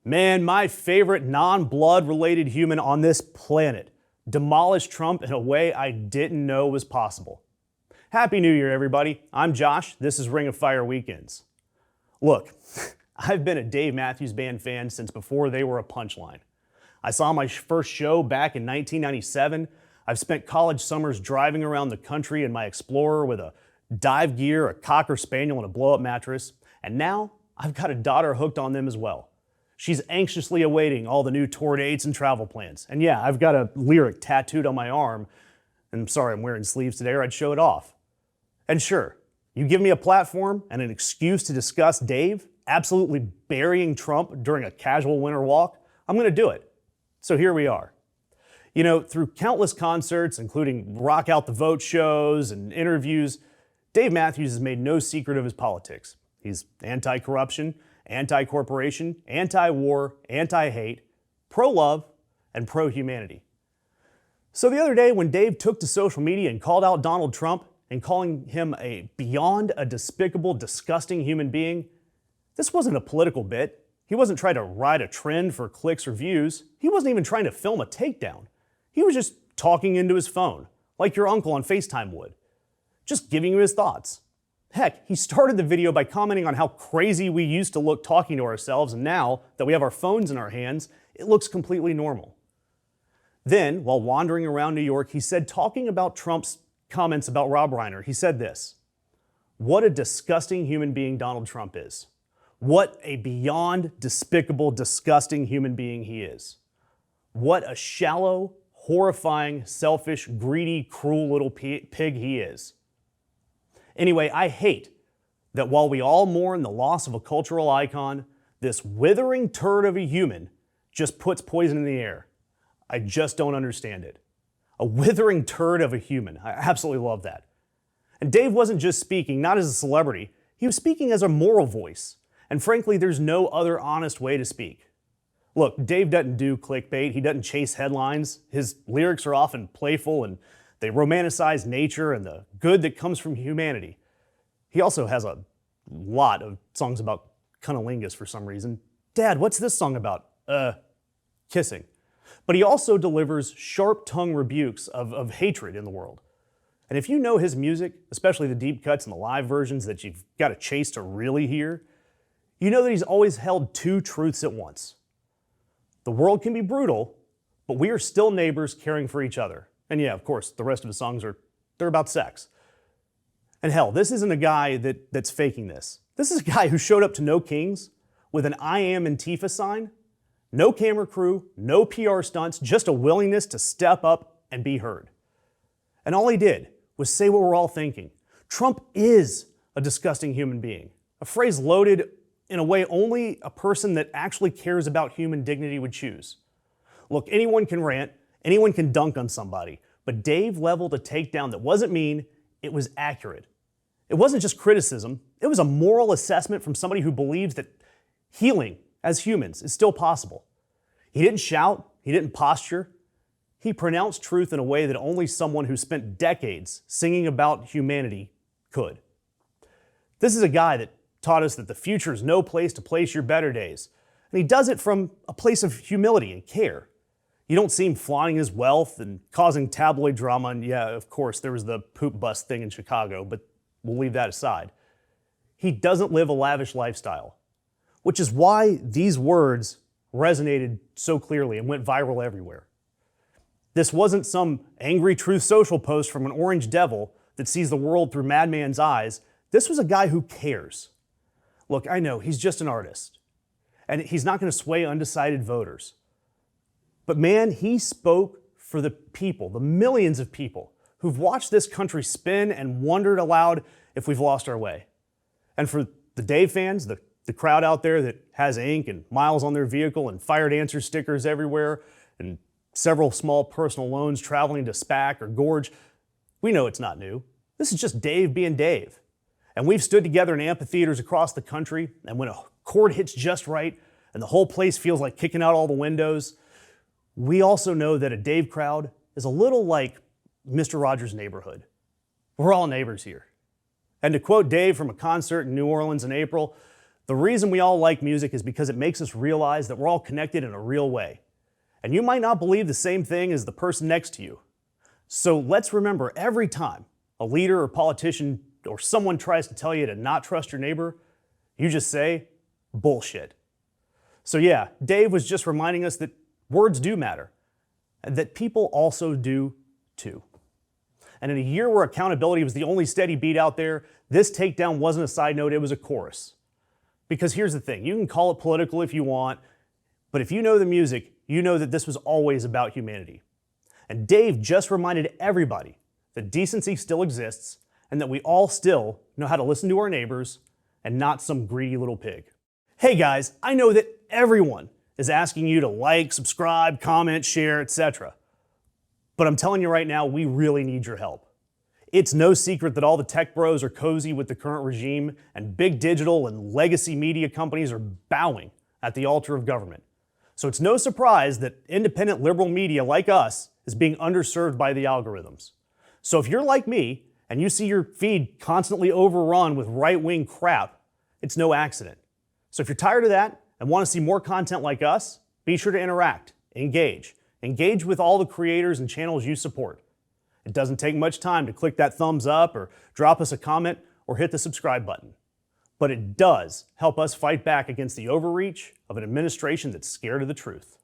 Man, my favorite non-blood related human on this planet demolished Trump in a way I didn't know was possible. Happy New Year, everybody. I'm Josh. This is Ring of Fire Weekends. Look, I've been a Dave Matthews Band fan since before they were a punchline. I saw my first show back in 1997. I've spent college summers driving around the country in my Explorer with a dive gear, a Cocker Spaniel, and a blow-up mattress. And now I've got a daughter hooked on them as well. She's anxiously awaiting all the new tour dates and travel plans. And yeah, I've got a lyric tattooed on my arm. And I'm sorry I'm wearing sleeves today or I'd show it off. And sure, you give me a platform and an excuse to discuss Dave absolutely burying Trump during a casual winter walk, I'm going to do it. So here we are. You know, through countless concerts, including Rock Out the Vote shows and interviews, Dave Matthews has made no secret of his politics. He's anti-corruption, anti-corporation, anti-war, anti-hate, pro-love, and pro-humanity. So the other day when Dave took to social media and called out Donald Trump and calling him a beyond a despicable, disgusting human being, this wasn't a political bit. He wasn't trying to ride a trend for clicks or views. He wasn't even trying to film a takedown. He was just talking into his phone, like your uncle on FaceTime would. Just giving you his thoughts. Heck, he started the video by commenting on how crazy we used to look talking to ourselves, and now that we have our phones in our hands, it looks completely normal. Then, while wandering around New York, he said, talking about Trump's comments about Rob Reiner, he said this: "What a disgusting human being Donald Trump is. What a beyond despicable, disgusting human being he is. What a shallow, horrifying, selfish, greedy, cruel little pig he is." Anyway, I hate that while we all mourn the loss of a cultural icon, this withering turd of a human just puts poison in the air. I just don't understand it. A withering turd of a human. I absolutely love that. And Dave wasn't just speaking, not as a celebrity, he was speaking as a moral voice. And frankly, there's no other honest way to speak. Look, Dave doesn't do clickbait, he doesn't chase headlines. His lyrics are often playful and they romanticize nature and the good that comes from humanity. He also has a lot of songs about cunnilingus for some reason. Dad, what's this song about? Kissing. But he also delivers sharp-tongued rebukes of hatred in the world. And if you know his music, especially the deep cuts and the live versions that you've got to chase to really hear, you know that he's always held two truths at once. The world can be brutal, but we are still neighbors caring for each other. And yeah, of course, the rest of his songs they're about sex. And hell, this isn't a guy that's faking this. This is a guy who showed up to No Kings with an I Am Antifa sign, no camera crew, no PR stunts, just a willingness to step up and be heard. And all he did was say what we're all thinking. Trump is a disgusting human being. A phrase loaded in a way only a person that actually cares about human dignity would choose. Look, anyone can rant, anyone can dunk on somebody, but Dave leveled a takedown that wasn't mean, it was accurate. It wasn't just criticism, it was a moral assessment from somebody who believes that healing as humans is still possible. He didn't shout, he didn't posture, he pronounced truth in a way that only someone who spent decades singing about humanity could. This is a guy that taught us that the future is no place to place your better days, and he does it from a place of humility and care. You don't see him flaunting his wealth and causing tabloid drama, and yeah, of course, there was the poop bus thing in Chicago, but we'll leave that aside. He doesn't live a lavish lifestyle, which is why these words resonated so clearly and went viral everywhere. This wasn't some angry Truth Social post from an orange devil that sees the world through madman's eyes. This was a guy who cares. Look, I know he's just an artist, and he's not going to sway undecided voters. But man, he spoke for the people, the millions of people who've watched this country spin and wondered aloud if we've lost our way. And for the Dave fans, the crowd out there that has ink and miles on their vehicle and Fire Dancer stickers everywhere and several small personal loans traveling to SPAC or Gorge, we know it's not new. This is just Dave being Dave. And we've stood together in amphitheaters across the country, and when a chord hits just right and the whole place feels like kicking out all the windows, we also know that a Dave crowd is a little like Mr. Rogers' Neighborhood. We're all neighbors here. And to quote Dave from a concert in New Orleans in April, The reason we all like music is because it makes us realize that we're all connected in a real way. And you might not believe the same thing as the person next to you. So let's remember every time a leader or politician or someone tries to tell you to not trust your neighbor, you just say, bullshit. So yeah, Dave was just reminding us that words do matter, and that people also do too. And in a year where accountability was the only steady beat out there, this takedown wasn't a side note, it was a chorus. Because here's the thing, you can call it political if you want, but if you know the music, you know that this was always about humanity. And Dave just reminded everybody that decency still exists and that we all still know how to listen to our neighbors and not some greedy little pig. Hey guys, I know that everyone is asking you to like, subscribe, comment, share, etc. But I'm telling you right now, we really need your help. It's no secret that all the tech bros are cozy with the current regime, and big digital and legacy media companies are bowing at the altar of government. So it's no surprise that independent liberal media like us is being underserved by the algorithms. So if you're like me and you see your feed constantly overrun with right-wing crap, it's no accident. So if you're tired of that and want to see more content like us, be sure to interact, engage. Engage with all the creators and channels you support. It doesn't take much time to click that thumbs up or drop us a comment or hit the subscribe button. But it does help us fight back against the overreach of an administration that's scared of the truth.